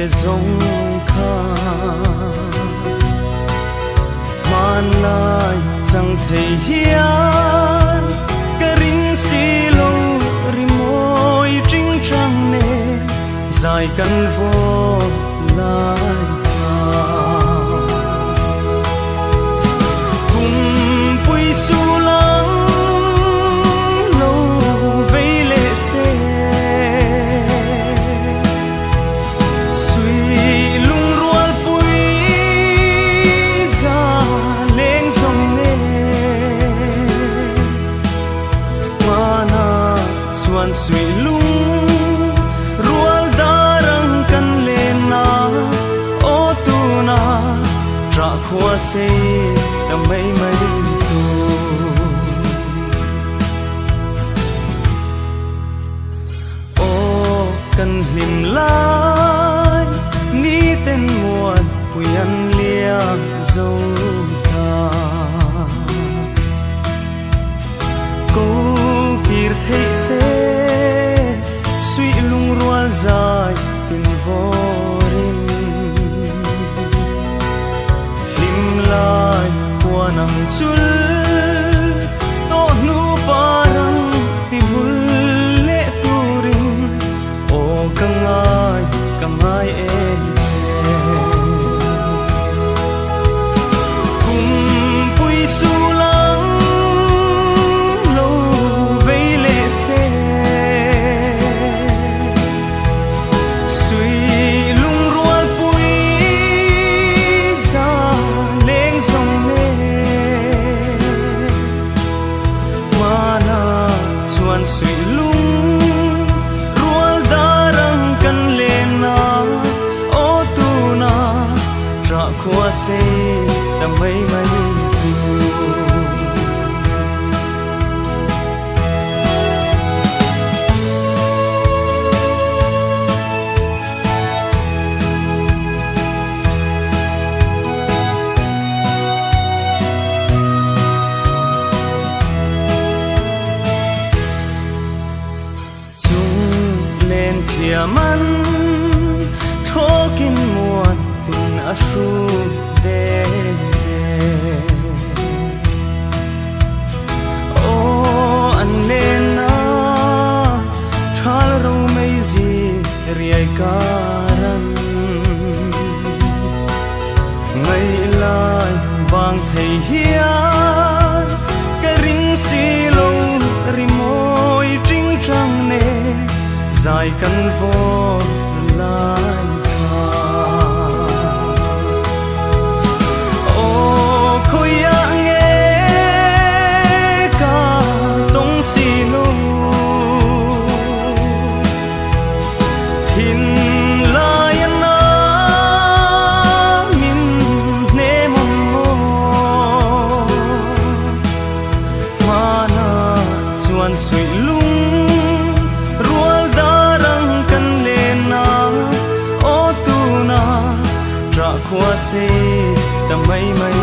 te zong kha man lai chẳng thấy hian cái ring xì lâu ri môi trinh trăng nè dài căn vô lai cùng bụi su lắng lâu vây lệ xe suy lung rual bụi ra lên dòng nè mana xuan suy lung rual darang kan lena o tu na tra khua se ta mấy mấy tu o kan him lai ni ten muat puyan liang zo ta cô kir thấy se suy lung rual dài tin vorin lim lai qua nang chul to nu parang ti vul le turin o kangai en che kum pui su lang lo vei le se suy lung rual pui ra leng song ne mana chuan suy lung rual darang kan lena o tu na tra khua se ta mấy mấy lên thìa man thokin muat tin ashu de o an lên na thal ro mai zi riai karan ngày lai bang thei hian cái ring xì lâu ri môi trinh trăng nè dài căn vô lai ô khôi ya nghe ca tông xì lô thìn lai na min ne mong mô mana chuan suy lung rual darang kan lena o tu na tra khua se ta mấy mấy